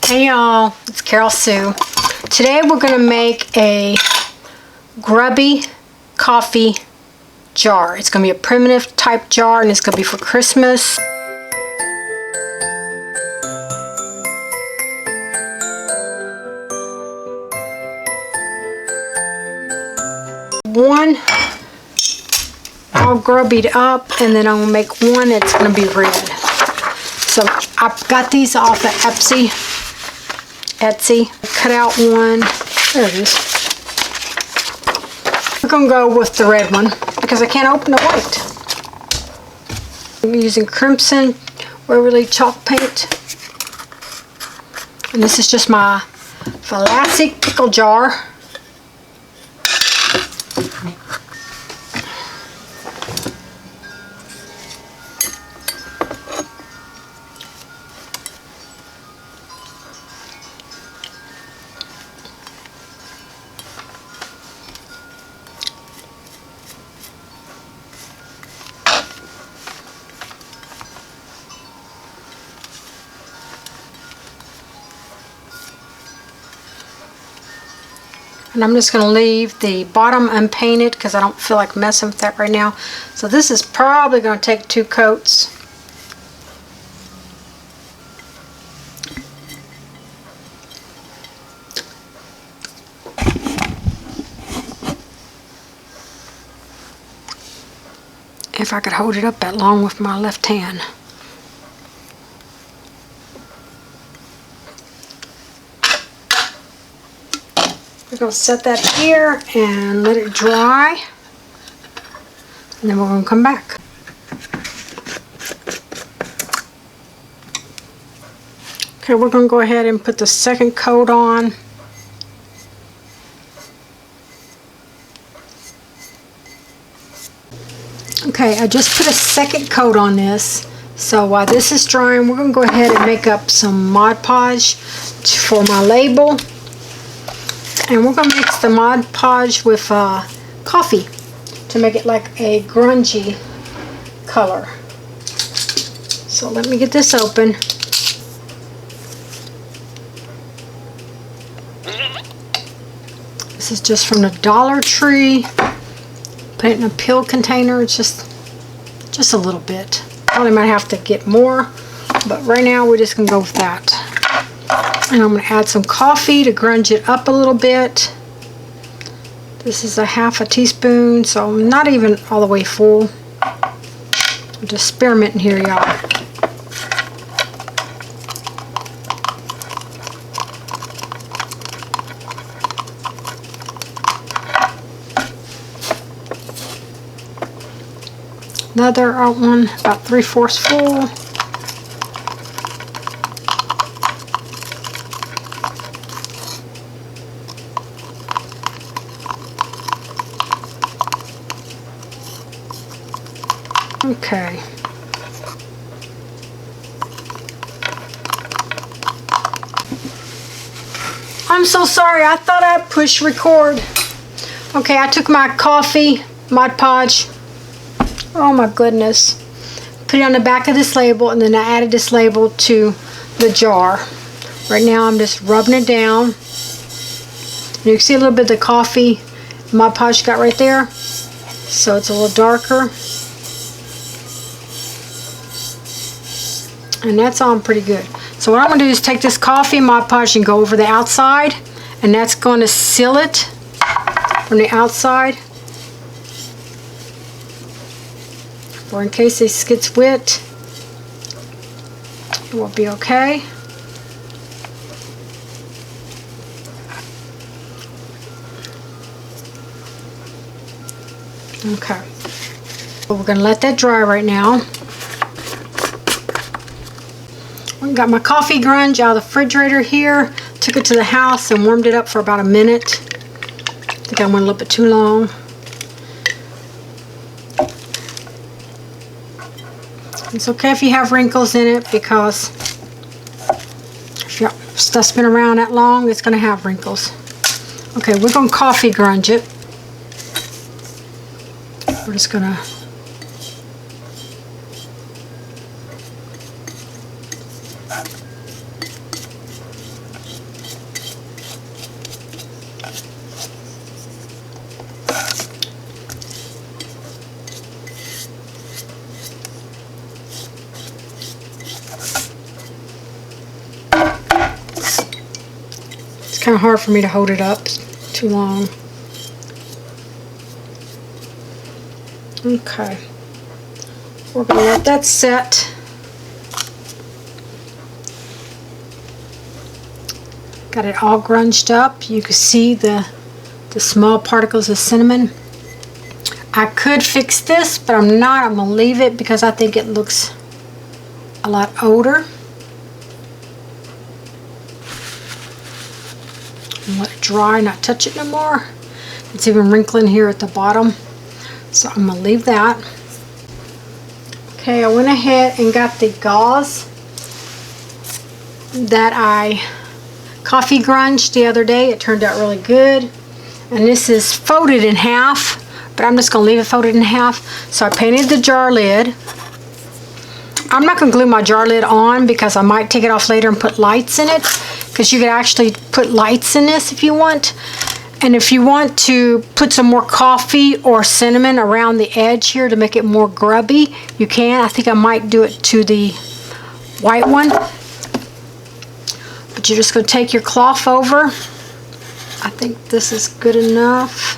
Hey y'all, it's Carolsue. Today we're going to make a grubby coffee jar. It's going to be a primitive type jar and it's going to be for Christmas. One all grubbied up, and then I'm going to make one that's going to be red. So I got these off of Etsy. Cut out one. There it is. We're going to go with the red one because I can't open the white. I'm using crimson Waverly chalk paint. And this is just my plastic pickle jar. And I'm just going to leave the bottom unpainted because I don't feel like messing with that right now. So this is probably going to take 2 coats. If I could hold it up that long with my left hand. We're going to set that here and let it dry, and then we're going to come back. Okay, we're going to go ahead and put the second coat on. Okay, I just put a second coat on this. So while this is drying, we're going to go ahead and make up some Mod Podge for my label. And we're going to mix the Mod Podge with coffee to make it like a grungy color. So let me get this open. This is just from the Dollar Tree. Put it in a pill container. It's just a little bit. Probably might have to get more, but right now we're just going to go with that. And I'm going to add some coffee to grunge it up a little bit. This is a half a teaspoon, so I'm not even all the way full. I'm just experimenting here, y'all. Another one, about 3/4 full. Okay. I'm so sorry. I thought I pushed record. Okay, I took my coffee, Mod Podge. Oh my goodness. Put it on the back of this label, and then I added this label to the jar. Right now I'm just rubbing it down. You can see a little bit of the coffee Mod Podge got right there. So it's a little darker. And that's on pretty good. So what I'm going to do is take this coffee Mod Podge and go over the outside, and that's going to seal it from the outside, or in case this gets wet, it will be okay. Okay, so we're going to let that dry right now. Got my coffee grunge out of the refrigerator here. Took it to the house and warmed it up for about a minute. I think I went a little bit too long. It's okay if you have wrinkles in it, because if your stuff's been around that long, it's going to have wrinkles. Okay, we're going to coffee grunge it. We're just going to It's kind of hard for me to hold it up too long. Okay. We're going to let that set. Got it all grunged up. You can see the small particles of cinnamon. I could fix this, but I'm not. I'm going to leave it because I think it looks a lot older. And let it dry, not touch it no more. It's even wrinkling here at the bottom. So I'm going to leave that. Okay, I went ahead and got the gauze that I coffee grunged the other day. It turned out really good. And this is folded in half, but I'm just going to leave it folded in half. So I painted the jar lid. I'm not going to glue my jar lid on because I might take it off later and put lights in it, because you could actually put lights in this if you want. And if you want to put some more coffee or cinnamon around the edge here to make it more grubby, you can. I think I might do it to the white one. But you're just going to take your cloth over. I think this is good enough.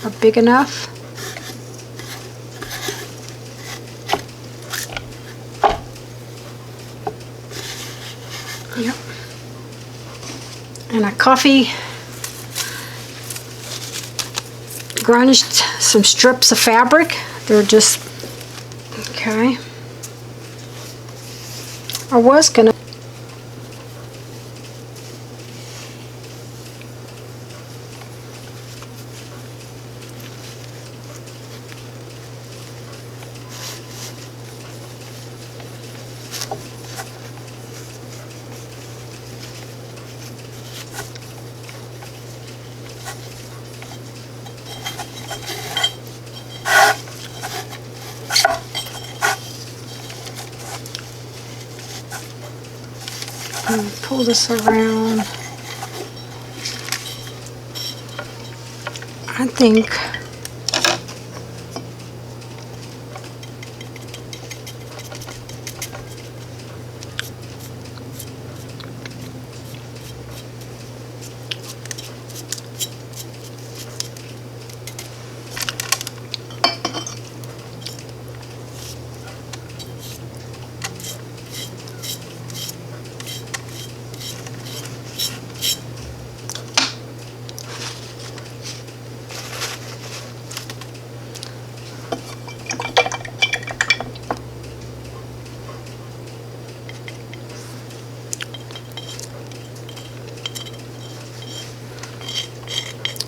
Or big enough. Yep. And I coffee grunged some strips of fabric. They're just, okay. I was gonna pull this around. I think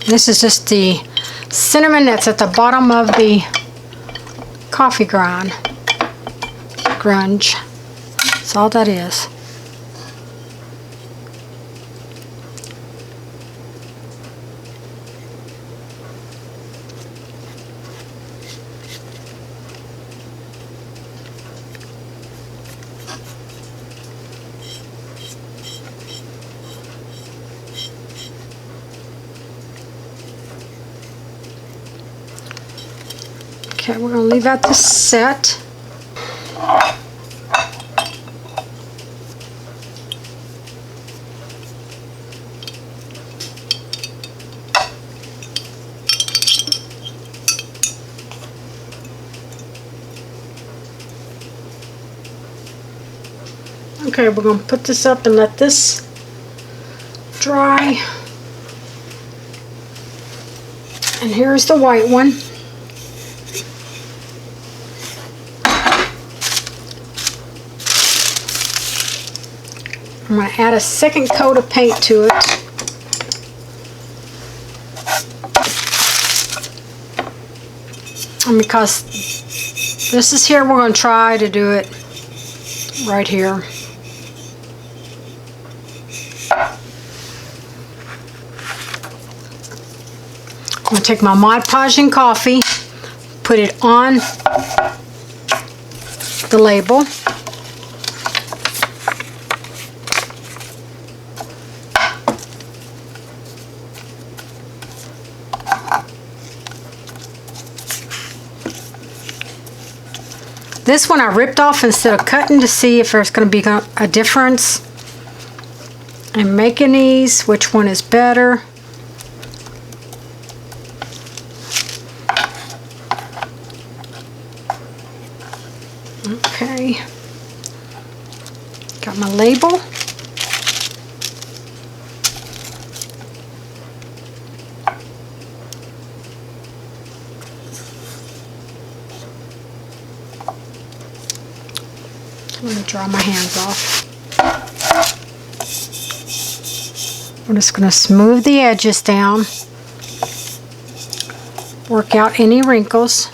this is just the cinnamon that's at the bottom of the coffee grunge. That's all that is. Okay, we're going to leave out the set. Okay, we're going to put this up and let this dry. And here's the white one. I'm going to add a second coat of paint to it. And because this is here, we're going to try to do it right here. I'm going to take my Mod Podge and coffee, put it on the label. This one I ripped off instead of cutting to see if there's going to be a difference. I'm making these. Which one is better? Okay. Got my label. Let me dry my hands off. We're just going to smooth the edges down. Work out any wrinkles.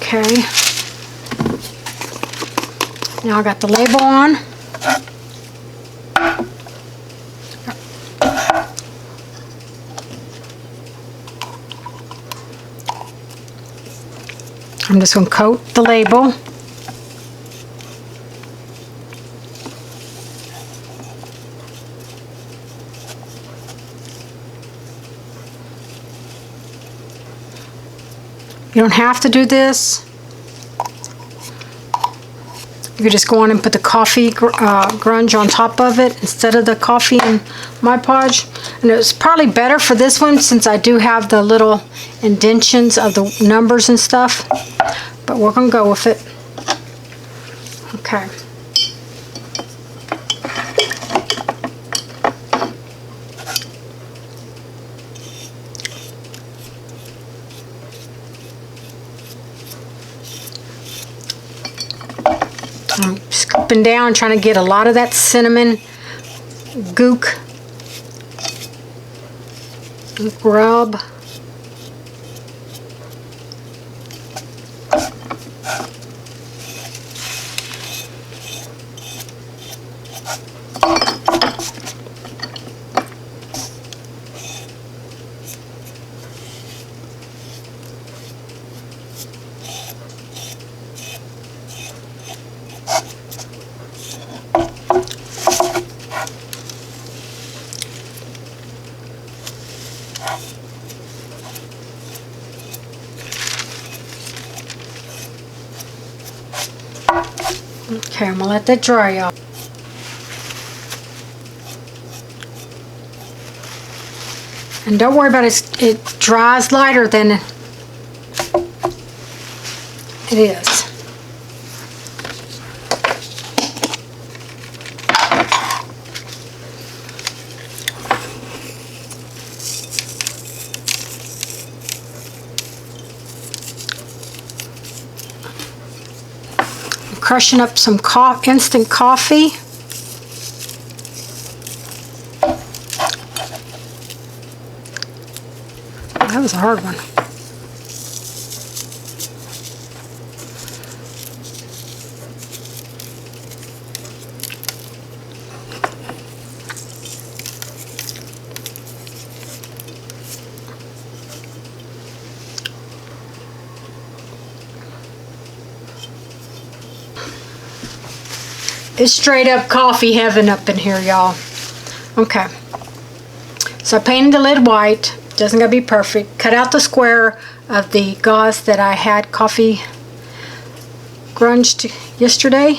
Okay. Now I got the label on. I'm just going to coat the label. You don't have to do this. You could just go on and put the coffee grunge on top of it instead of the coffee and Mod Podge. And it's probably better for this one since I do have the little indentions of the numbers and stuff. But we're going to go with it. Okay. I'm scooping down, trying to get a lot of that cinnamon gook rub. Okay, I'm going to let that dry out. And don't worry about it, it dries lighter than it is. Crushing up some instant coffee. That was a hard one. It's straight up coffee heaven up in here, y'all. Okay. So I painted the lid white. Doesn't gotta be perfect. Cut out the square of the gauze that I had coffee grunged yesterday.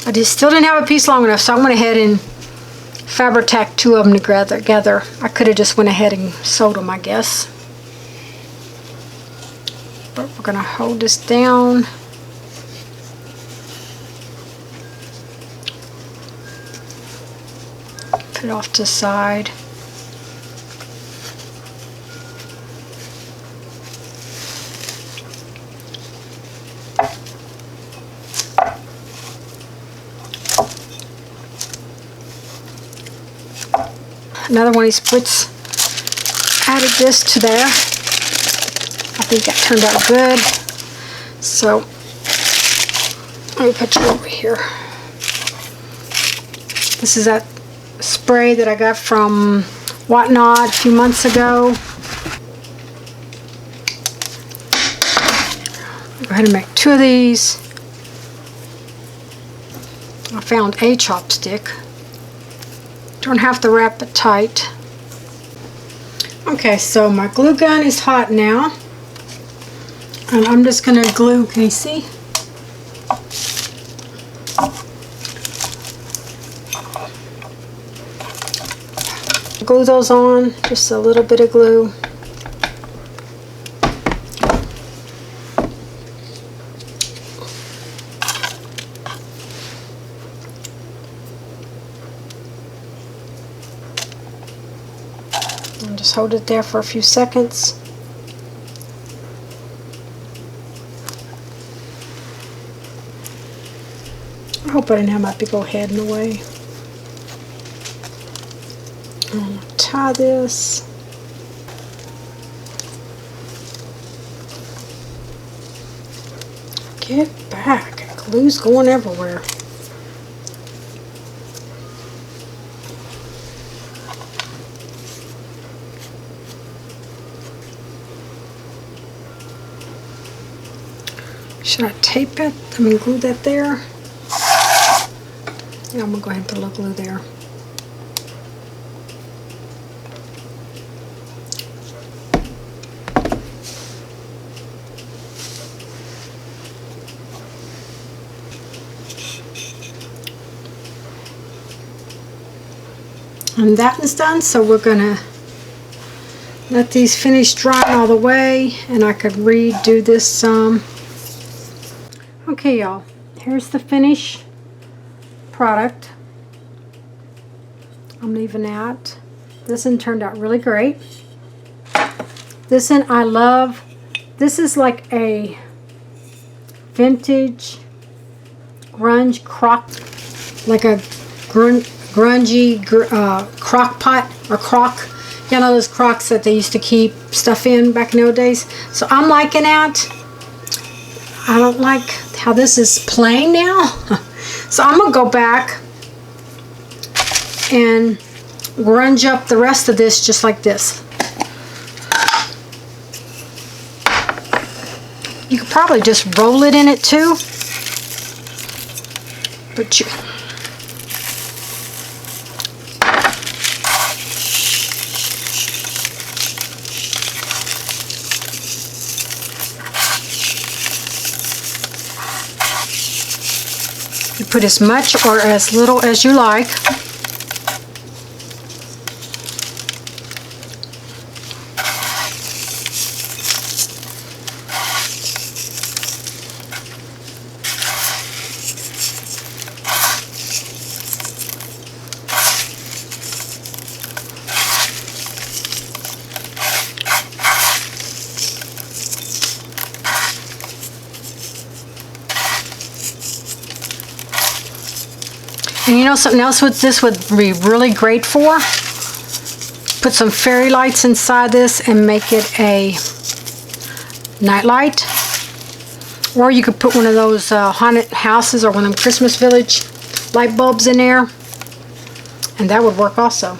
I just still didn't have a piece long enough, so I went ahead and Fabri-tacked two of them together. I could have just went ahead and sewed them, I guess. But we're gonna hold this down. Put it off to the side. Another one of these splits. Added this to there. I think that turned out good. So let me put you over here. This is that spray that I got from Whatnot a few months ago. Go ahead and make two of these. found a chopstick. Don't have to wrap it tight. Okay, so my glue gun is hot now. And I'm just going to glue, can you see? Glue those on, just a little bit of glue. And just hold it there for a few seconds. I hope I didn't have my big old head in the way. I'm gonna tie this. Get back. Glue's going everywhere. Should I tape it? Glue that there? Yeah, I'm gonna go ahead and put a little glue there. And that is done, so we're gonna let these finish drying all the way, and I could redo this some. Okay, y'all, here's the finish product. I'm leaving out. This one turned out really great. This one I love. This is like a vintage grunge crock, like a grungy crock pot or crock. You know those crocks that they used to keep stuff in back in the old days? So I'm liking that. I don't like how this is plain now. So I'm going to go back and grunge up the rest of this just like this. You could probably just roll it in it too. But you put as much or as little as you like. And you know something else what this would be really great for? Put some fairy lights inside this and make it a night light. Or you could put one of those haunted houses or one of them Christmas Village light bulbs in there. And that would work also.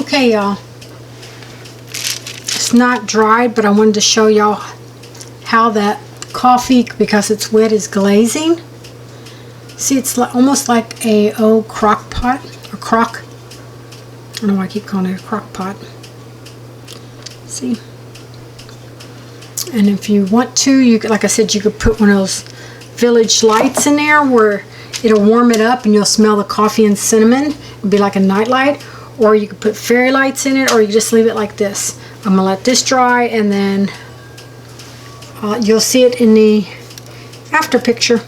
Okay, y'all, it's not dried, but I wanted to show y'all how that coffee, because it's wet, is glazing. See, it's almost like a old crock pot, or crock. I don't know why I keep calling it a crock pot. See? And if you want to, you could, like I said, you could put one of those village lights in there where it'll warm it up and you'll smell the coffee and cinnamon. It'll be like a night light. Or you could put fairy lights in it, or you just leave it like this. I'm gonna let this dry, and then you'll see it in the after picture.